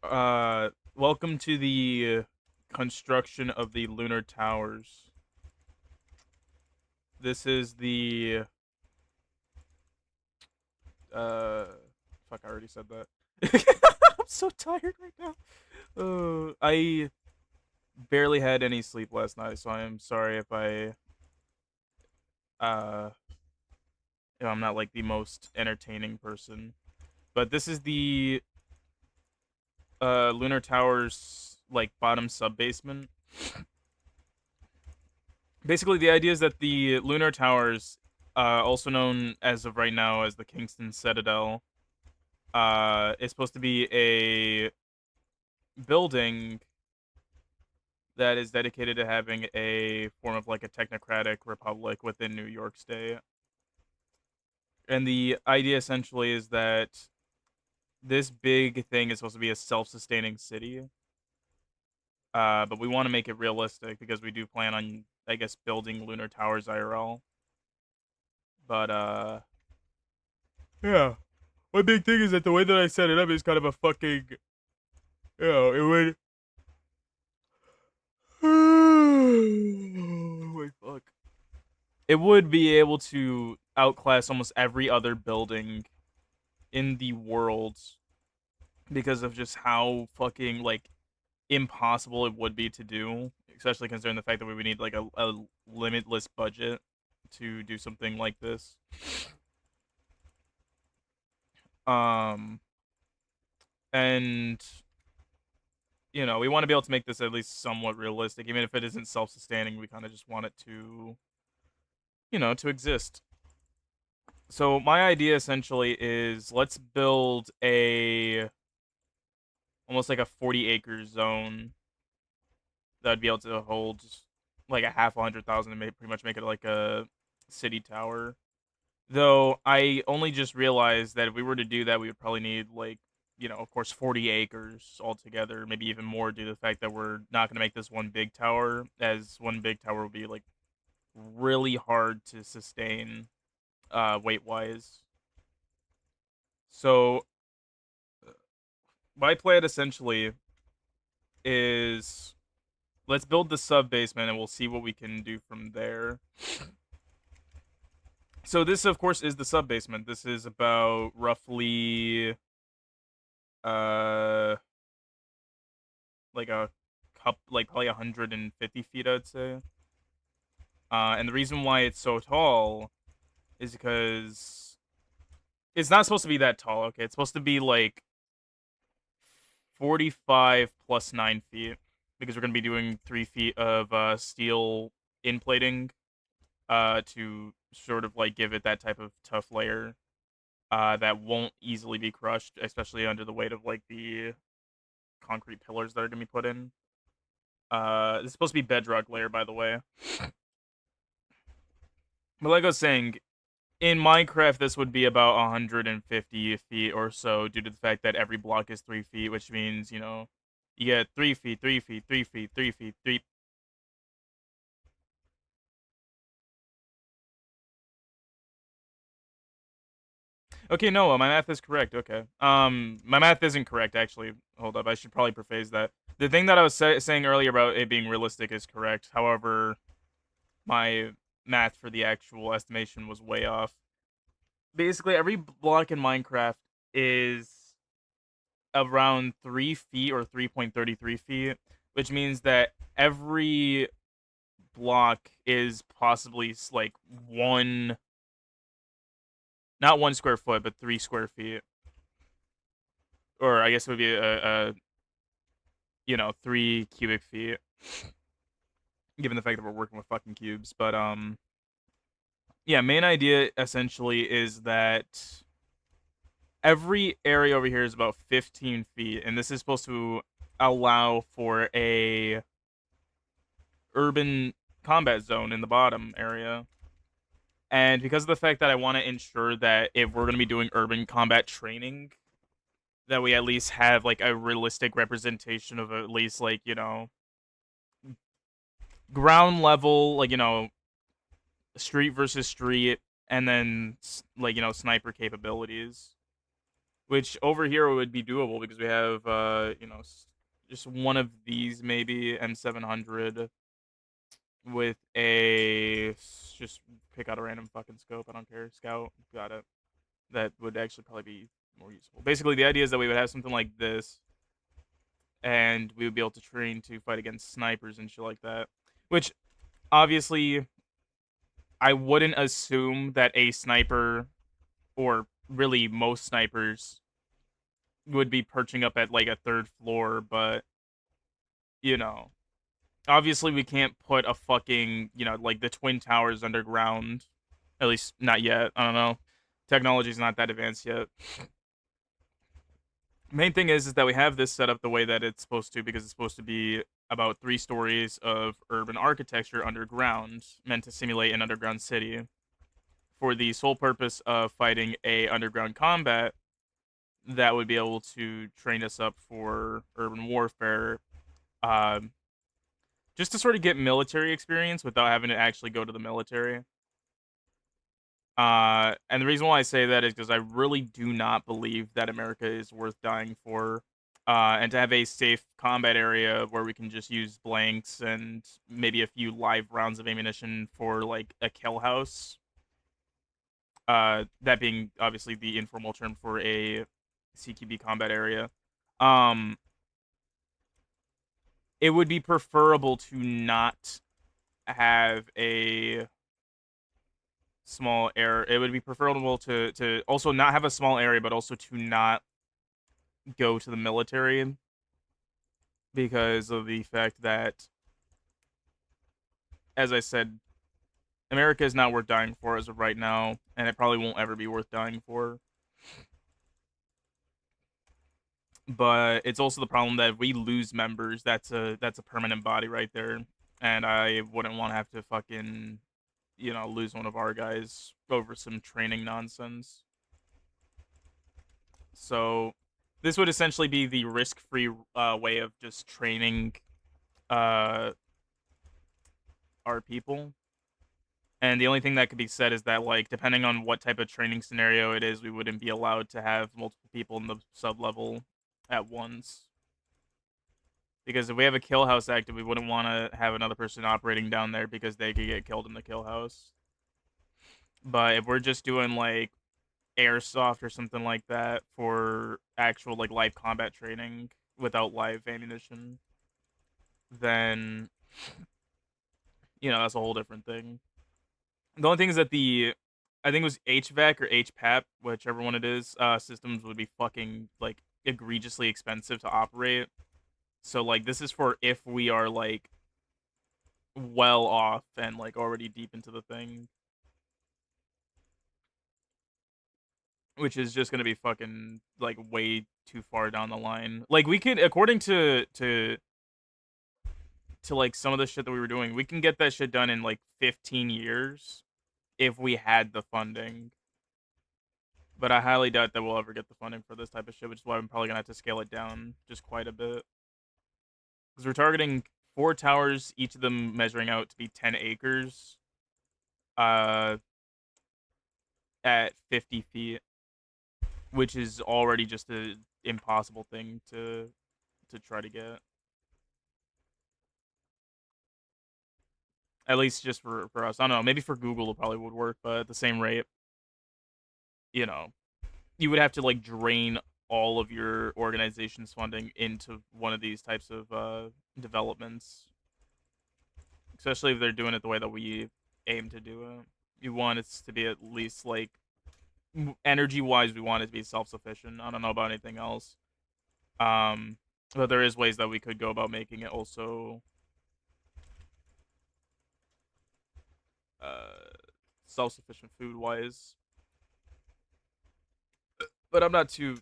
Welcome to the construction of the Lunar Towers. This is the uh fuck, I already said that. I'm so tired right now. I barely had any sleep last night, so I am sorry if uh I'm not like the most entertaining person. But this is the Lunar Towers like bottom sub basement. Basically, the idea is that the Lunar Towers, also known as of right now as the Kingston Citadel, is supposed to be a building that is dedicated to having a form of like a technocratic republic within New York State. And the idea essentially is that this big thing is supposed to be a self-sustaining city. But we want to make it realistic because we do plan on, I guess, building Lunar Towers IRL. But yeah. My big thing is that the way that I set it up is kind of a fucking, it would. Wait, fuck. It would be able to outclass almost every other building in the world because of just how fucking like impossible it would be to do, especially considering the fact that we would need like a limitless budget to do something like this. Um, and we want to be able to make this at least somewhat realistic, even if it isn't self-sustaining. We kind of just want it to, to exist. So my idea essentially is let's build a almost like a 40-acre zone that would be able to hold just like a half 100,000 and pretty much make it like a city tower. Though I only just realized that if we were to do that, we would probably need like, of course, 40 acres altogether, maybe even more due to the fact that we're not going to make this one big tower, as one big tower would be like really hard to sustain weight wise. So my plan essentially is let's build the sub basement and we'll see what we can do from there. So this of course is the sub basement. This is about roughly uh like a cup like probably 150 feet, I'd say. And the reason why it's so tall is because it's not supposed to be that tall, okay? It's supposed to be like 45 plus 9 feet because we're going to be doing 3 feet of steel inplating to sort of like give it that type of tough layer that won't easily be crushed, especially under the weight of like the concrete pillars that are going to be put in. This is supposed to be bedrock layer, by the way. But like I was saying, in Minecraft, this would be about 150 feet or so due to the fact that every block is 3 feet, which means, you get 3 feet, 3 feet, 3 feet, 3 feet, 3. Okay, no, my math is correct. Okay. My math isn't correct, actually. Hold up. I should probably preface that. The thing that I was saying earlier about it being realistic is correct. However, my math for the actual estimation was way off. Basically, every block in Minecraft is around 3 feet or 3.33 feet, which means that every block is possibly like not 1 square foot, but 3 square feet. Or I guess it would be 3 cubic feet, given the fact that we're working with fucking cubes. But, yeah, main idea essentially is that every area over here is about 15 feet, and this is supposed to allow for a urban combat zone in the bottom area. And because of the fact that I want to ensure that if we're going to be doing urban combat training, that we at least have like a realistic representation of at least like, ground level, like, street versus street, and then like, sniper capabilities. which over here would be doable because we have just one of these maybe M700 with just pick out a random fucking scope. I don't care. Scout, got it. That would actually probably be more useful. Basically, the idea is that we would have something like this, and we would be able to train to fight against snipers and shit like that. Which obviously, I wouldn't assume that a sniper, or really most snipers, would be perching up at like a third floor, but you know, obviously we can't put a fucking, like the twin towers underground. At least not yet. I don't know. Technology's not that advanced yet. Main thing is that we have this set up the way that it's supposed to, because it's supposed to be about 3 stories of urban architecture underground, meant to simulate an underground city, for the sole purpose of fighting a underground combat that would be able to train us up for urban warfare, um, just to sort of get military experience without having to actually go to the military. And the reason why I say that is because I really do not believe that America is worth dying for. And to have a safe combat area where we can just use blanks and maybe a few live rounds of ammunition for like a kill house. That being obviously the informal term for a CQB combat area. Um, it would be preferable to not have a small area. It would be preferable to also not have a small area, but also to not go to the military, because of the fact that, as I said, America is not worth dying for as of right now, and it probably won't ever be worth dying for. But it's also the problem that if we lose members, that's a permanent body right there, and I wouldn't want to have to fucking lose one of our guys over some training nonsense. So this would essentially be the risk-free way of just training uh, our people. And the only thing that could be said is that, like, depending on what type of training scenario it is, we wouldn't be allowed to have multiple people in the sub level at once. Because if we have a kill house active, we wouldn't want to have another person operating down there because they could get killed in the kill house. But if we're just doing like airsoft or something like that for actual like live combat training without live ammunition, then that's a whole different thing. The only thing is that I think it was HVAC or HPAP, whichever one it is, systems would be fucking like egregiously expensive to operate. So like this is for if we are like well off and like already deep into the thing, which is just gonna be fucking like way too far down the line. Like we could, according to like some of the shit that we were doing, we can get that shit done in like 15 years if we had the funding. But I highly doubt that we'll ever get the funding for this type of shit, which is why I'm probably gonna have to scale it down just quite a bit. Because we're targeting 4 towers, each of them measuring out to be 10 acres, uh, at 50 feet, which is already just a impossible thing to try to get. At least just for us. I don't know. Maybe for Google it probably would work, but at the same rate, you know, you would have to like drain all of your organization's funding into one of these types of developments, especially if they're doing it the way that we aim to do it. You want it to be at least like energy wise, we want it to be self sufficient. I don't know about anything else. Um, but there is ways that we could go about making it also uh self sufficient food wise. But I'm not too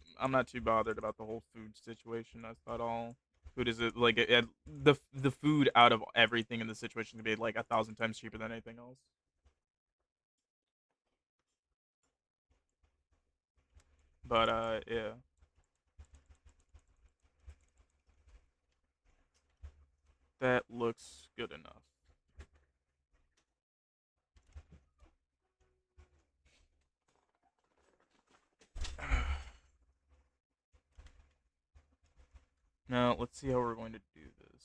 bothered about the whole food situation. That's not all. Food is it like the food out of everything in the situation could be like 1,000 times cheaper than anything else. But yeah, that looks good enough. Now, let's see how we're going to do this.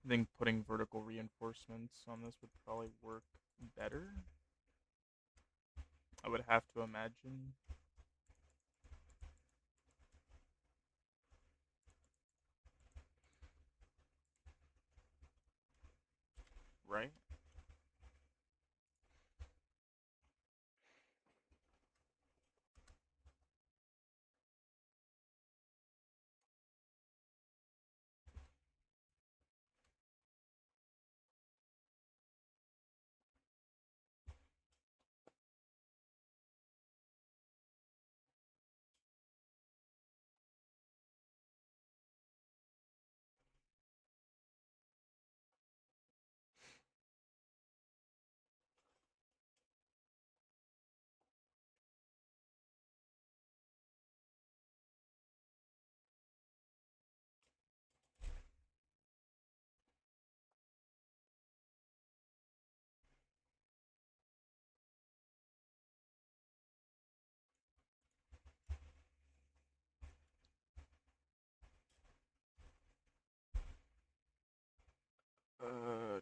I think putting vertical reinforcements on this would probably work better. I would have to imagine. Right? Uh,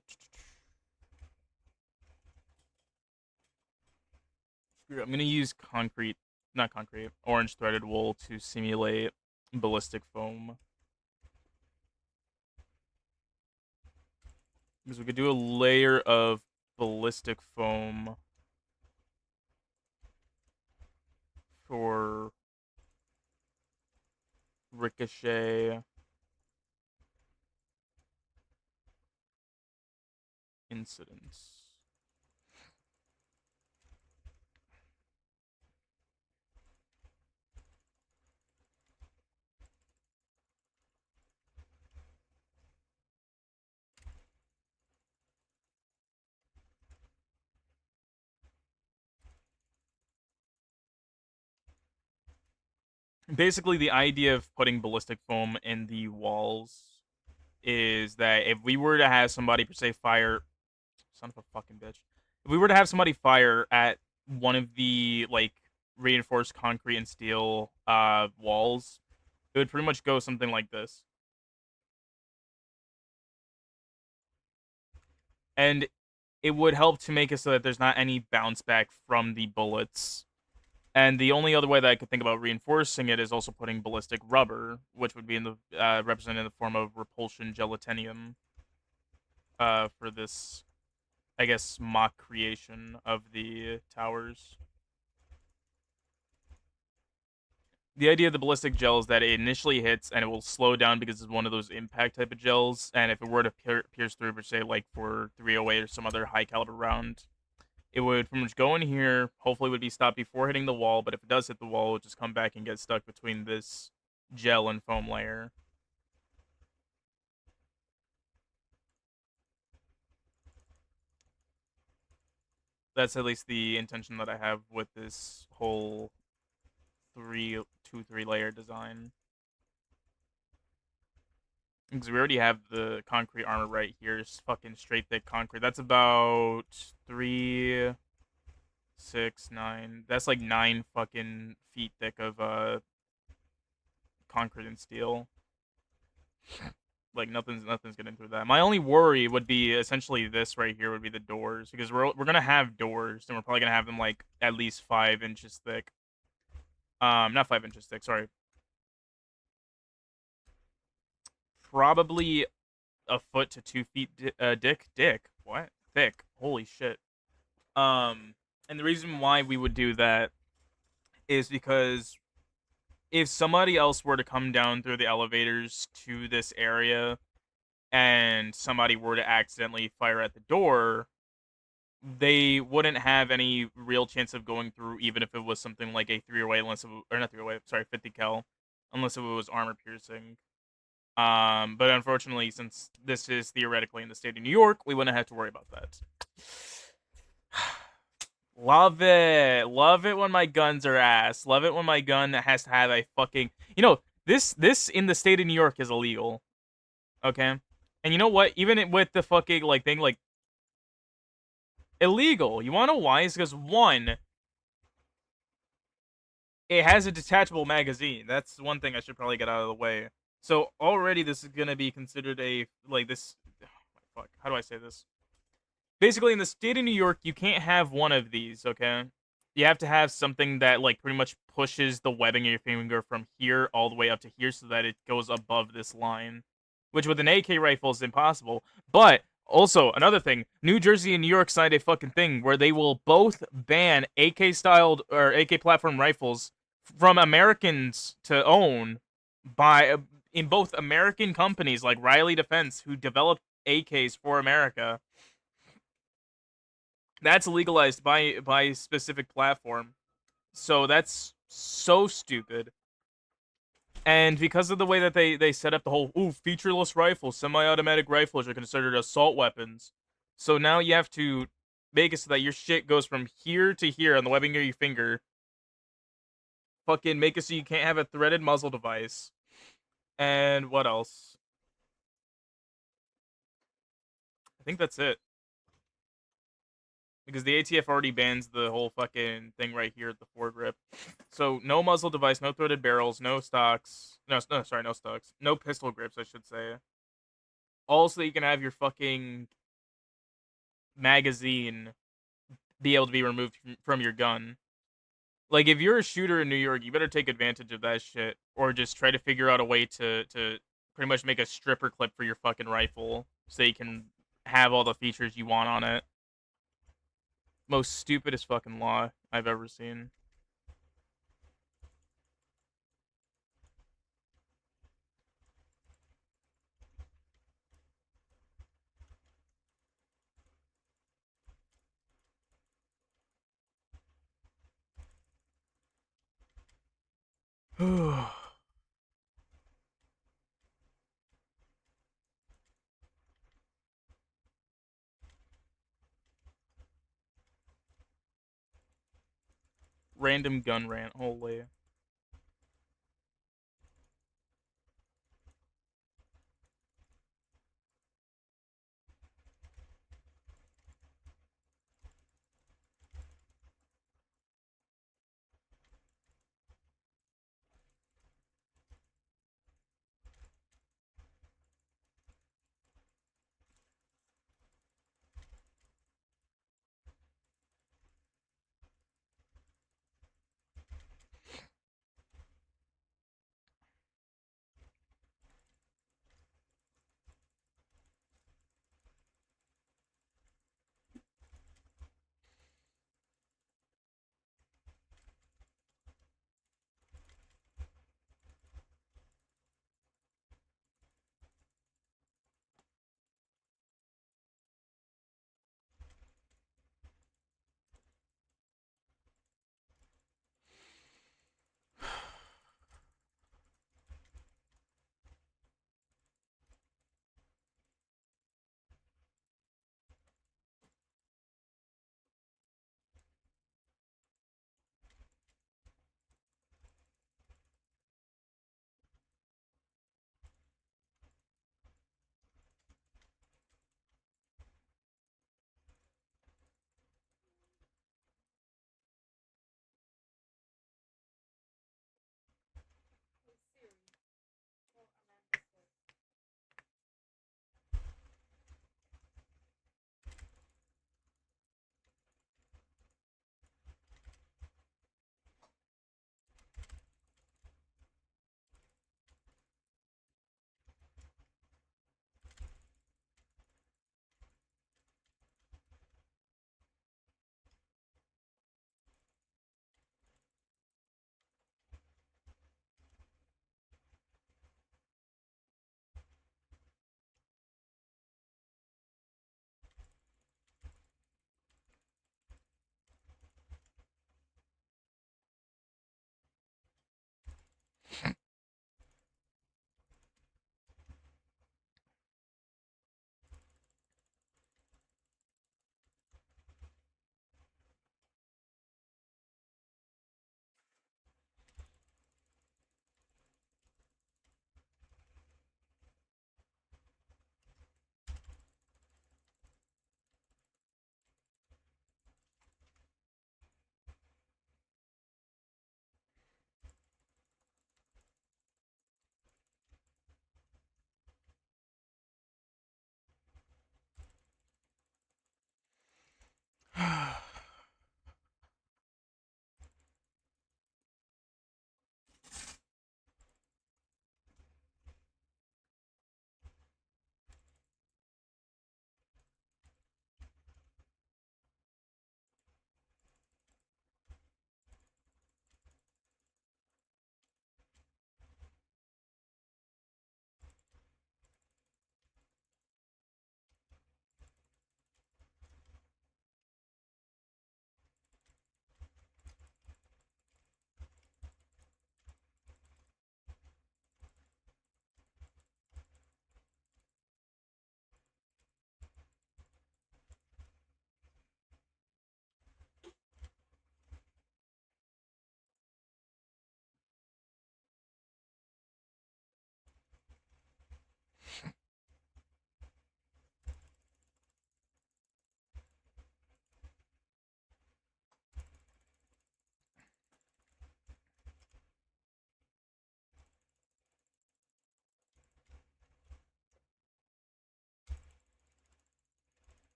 I'm gonna use concrete, not concrete, orange threaded wool to simulate ballistic foam. Because we could do a layer of ballistic foam for ricochet incidents. Basically, the idea of putting ballistic foam in the walls is that if we were to have somebody per se fire, son of a fucking bitch, if we were to have somebody fire at one of the like reinforced concrete and steel walls, it would pretty much go something like this. And it would help to make it so that there's not any bounce back from the bullets. And the only other way that I could think about reinforcing it is also putting ballistic rubber, which would be in the represented in the form of repulsion gelatinium for this, I guess, mock creation of the towers. The idea of the ballistic gel is that it initially hits and it will slow down because it's one of those impact type of gels. And if it were to pierce through, for say, like for 308 or some other high caliber round, it would pretty much go in here. Hopefully, it would be stopped before hitting the wall. But if it does hit the wall, it would just come back and get stuck between this gel and foam layer. That's at least the intention that I have with this whole 3 layer design. Because we already have the concrete armor right here. It's fucking straight thick concrete. That's about 3, 6, 9. That's like 9 fucking feet thick of concrete and steel. Like nothing's getting through that. My only worry would be essentially this right here would be the doors because we're gonna have doors and we're probably gonna have them like at least 5 inches thick. Not 5 inches thick. Sorry, probably a foot to 2 feet. Dick. What? Thick. Holy shit. And the reason why we would do that is because if somebody else were to come down through the elevators to this area and somebody were to accidentally fire at the door, they wouldn't have any real chance of going through, even if it was something like a 308, unless it, or not 308, sorry, 50 cal, unless it was armor piercing. But unfortunately, since this is theoretically in the state of New York, we wouldn't have to worry about that. Love it when my guns are ass. Love it when my gun has to have a fucking, this in the state of New York is illegal. Okay, and you know what? Even with the fucking like thing like illegal. You want to know why? It's because one, it has a detachable magazine. That's one thing I should probably get out of the way. So already this is gonna be considered a like this. Fuck, how do I say this? Basically, in the state of New York, you can't have one of these. Okay, you have to have something that like pretty much pushes the webbing of your finger from here all the way up to here, so that it goes above this line. Which with an AK rifle is impossible. But also another thing, New Jersey and New York signed a fucking thing where they will both ban AK styled or AK platform rifles from Americans to own by in both American companies like Riley Defense who developed AKs for America. That's legalized by a specific platform. So that's so stupid. And because of the way that they set up the whole featureless rifles, semi-automatic rifles are considered assault weapons. So now you have to make it so that your shit goes from here to here on the webbing of your finger. Fucking make it so you can't have a threaded muzzle device. And what else? I think that's it. Because the ATF already bans the whole fucking thing right here at the foregrip. So no muzzle device, no threaded barrels, no stocks. No, sorry, no stocks. No pistol grips, I should say. Also, you can have your fucking magazine be able to be removed from your gun. Like if you're a shooter in New York, you better take advantage of that shit, or just try to figure out a way to pretty much make a stripper clip for your fucking rifle so you can have all the features you want on it. Most stupidest fucking law I've ever seen. Random gun rant. Holy.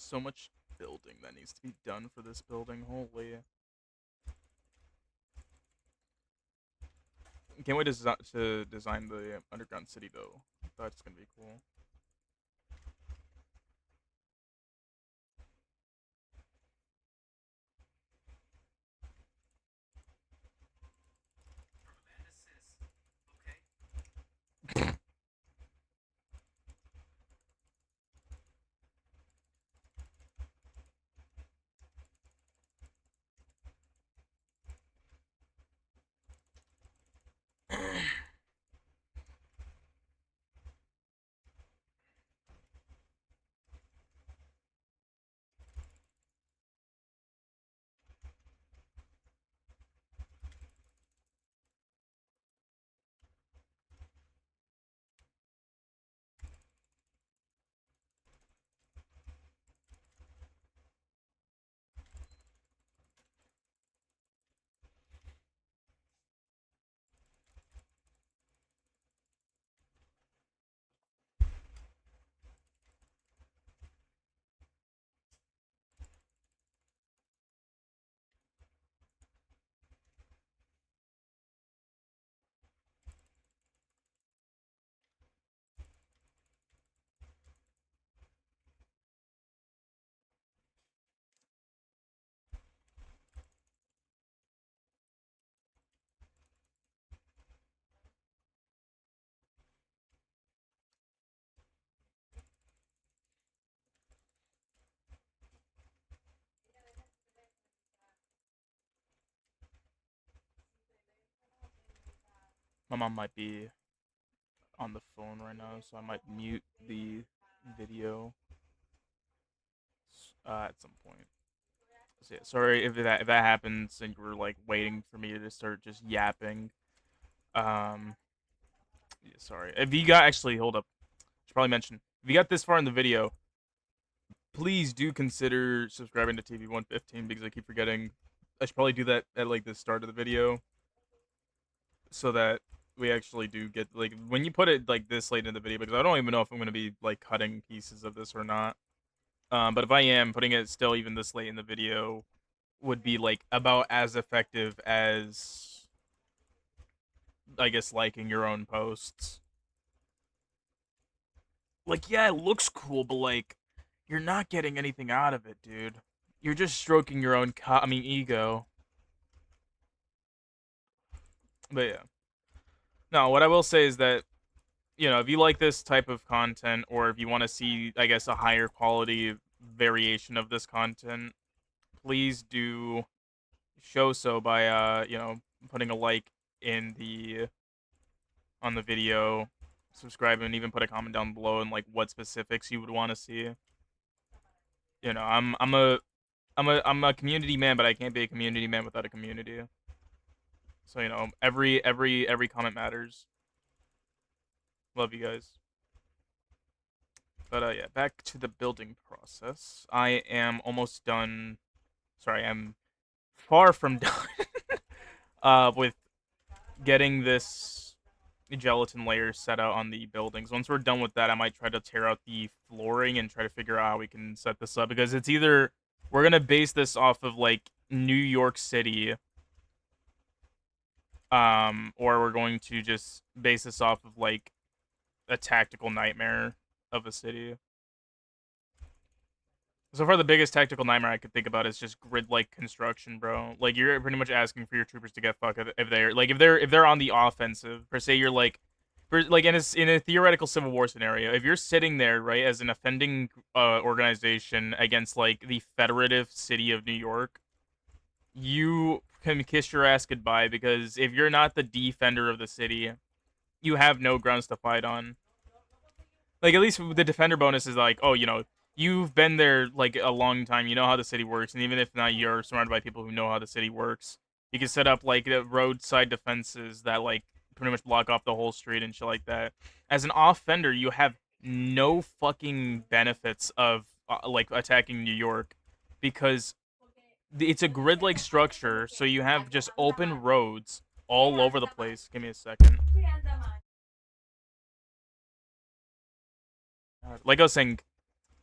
So much building that needs to be done for this building. Holy. Can't wait to design the underground city though. That's gonna be cool. My mom might be on the phone right now, so I might mute the video at some point. So yeah, sorry if that happens and you were like waiting for me to start just yapping. Um, yeah, sorry. If you got actually, hold up. I should probably mention if you got this far in the video, please do consider subscribing to TV 115 because I keep forgetting. I should probably do that at like the start of the video so that we actually do get like when you put it like this late in the video because I don't even know if I'm gonna be like cutting pieces of this or not. But if I am putting it still even this late in the video would be like about as effective as I guess liking your own posts. Like yeah, it looks cool, but like you're not getting anything out of it, dude. You're just stroking your own ego. But yeah. No, what I will say is that if you like this type of content or if you want to see, I guess, a higher quality variation of this content, please do show so by putting a like in the on the video, subscribe and even put a comment down below and like what specifics you would want to see. I'm a community man, but I can't be a community man without a community. So, every comment matters. Love you guys. But yeah, back to the building process. I am almost done. Sorry, I'm far from done with getting this gelatin layer set out on the buildings. Once we're done with that, I might try to tear out the flooring and try to figure out how we can set this up because it's either we're gonna base this off of like New York City, or we're going to just base this off of like a tactical nightmare of a city. So far, the biggest tactical nightmare I could think about is just grid-like construction, bro. Like you're pretty much asking for your troopers to get fucked if they're like if they're on the offensive. Per se, you're like, in a theoretical civil war scenario, if you're sitting there right as an offending organization against like the federative city of New York, you can kiss your ass goodbye because if you're not the defender of the city, you have no grounds to fight on. Like at least the defender bonus is like, oh, you've been there like a long time. You know how the city works, and even if not, you're surrounded by people who know how the city works. You can set up like roadside defenses that like pretty much block off the whole street and shit like that. As an offender, you have no fucking benefits of like attacking New York because it's a grid-like structure, so you have just open roads all over the place. Give me a second. Like I was saying,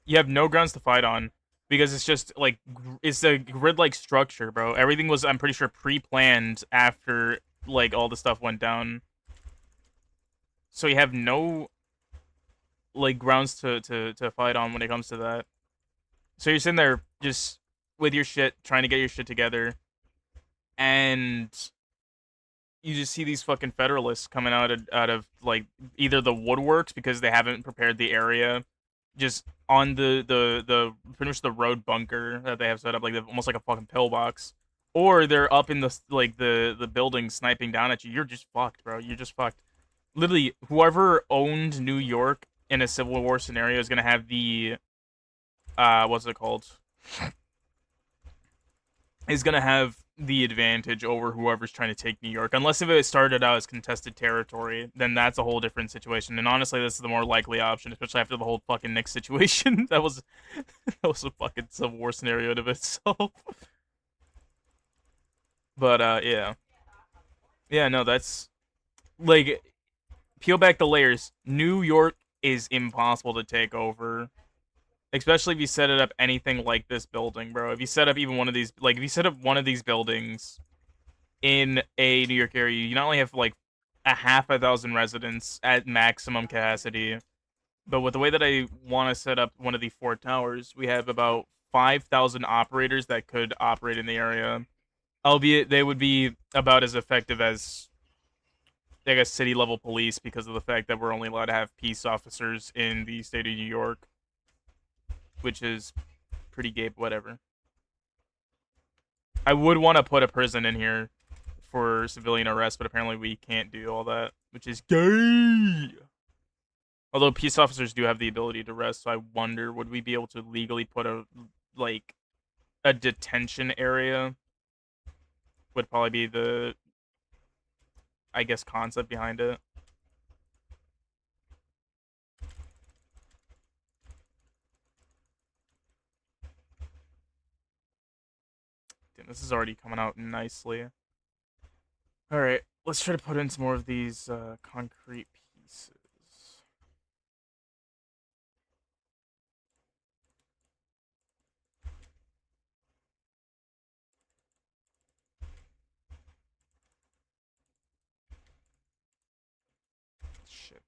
you have no grounds to fight on. because it's just like it's a grid-like structure, bro. Everything was, I'm pretty sure, pre-planned after like all the stuff went down, so you have no like grounds to fight on when it comes to that. So you're sitting there just with your shit, trying to get your shit together, and you just see these fucking federalists coming out of like either the woodworks because they haven't prepared the area, just on the pretty much the road bunker that they have set up, like almost like a fucking pillbox, or they're up in the like the building sniping down at you. You're just fucked, bro. You're just fucked. Literally, whoever owned New York in a Civil War scenario is gonna have the what's it called? Is going to have the advantage over whoever's trying to take New York. Unless if it started out as contested territory, then that's a whole different situation. And honestly, this is the more likely option, especially after the whole fucking Nick situation. That was a fucking Civil War scenario in of itself. But yeah. Yeah, no, that's like peel back the layers. New York is impossible to take over. Especially if you set it up anything like this building, bro. If you set up even one of these, like if you set up one of these buildings in a New York area, you not only have like a half a thousand residents at maximum capacity, but with the way that I want to set up one of the four towers, we have about 5,000 operators that could operate in the area. Albeit they would be about as effective as, I guess, city level police because of the fact that we're only allowed to have peace officers in the state of New York, which is pretty gay, but whatever. I would want to put a prison in here for civilian arrest, but apparently we can't do all that, which is gay. Although peace officers do have the ability to arrest, so I wonder would we be able to legally put a like a detention area? Would probably be the, I guess, concept behind it. Damn, this is already coming out nicely. All right, let's try to put in some more of these concrete pieces. Shit.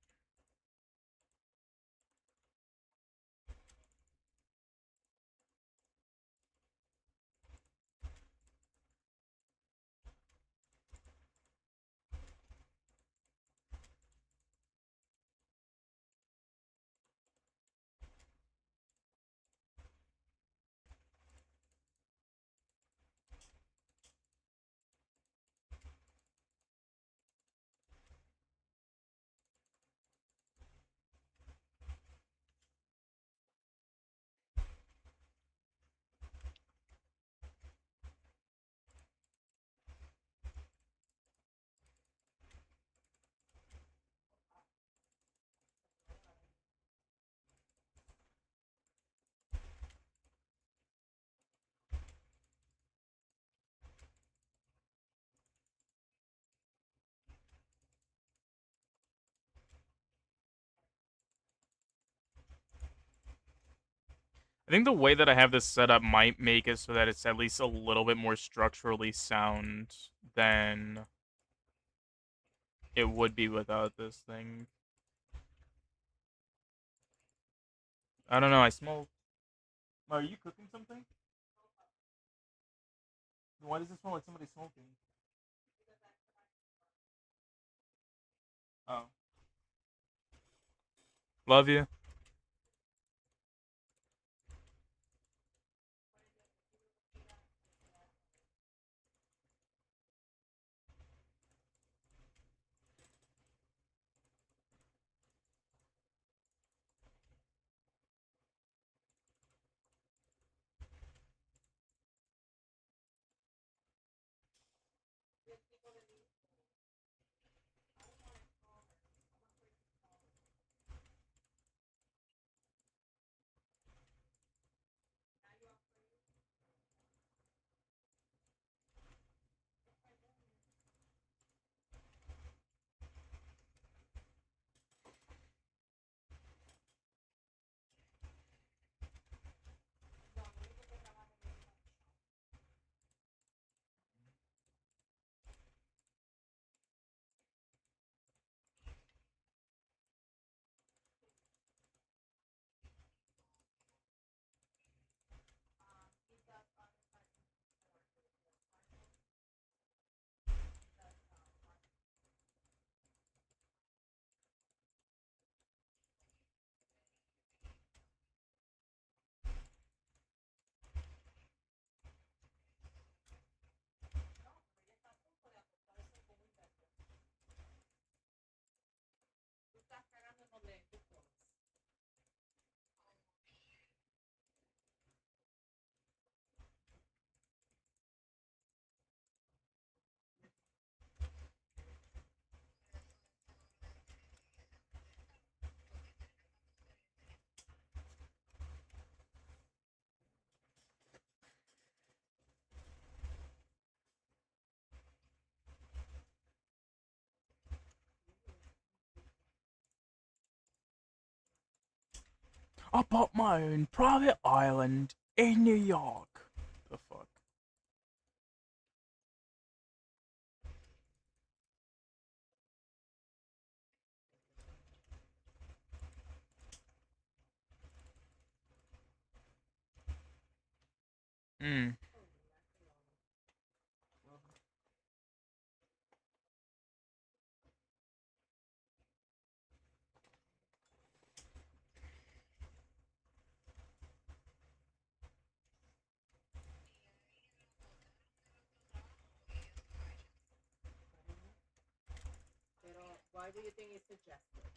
I think the way that I have this set up might make it so that it's at least a little bit more structurally sound than it would be without this thing. I don't know. I smell. Are you cooking something? Why does it smell like somebody smoking? Oh, love you. I bought my own private island in New York. The fuck? Hmm. Pero why do you think it's suggested?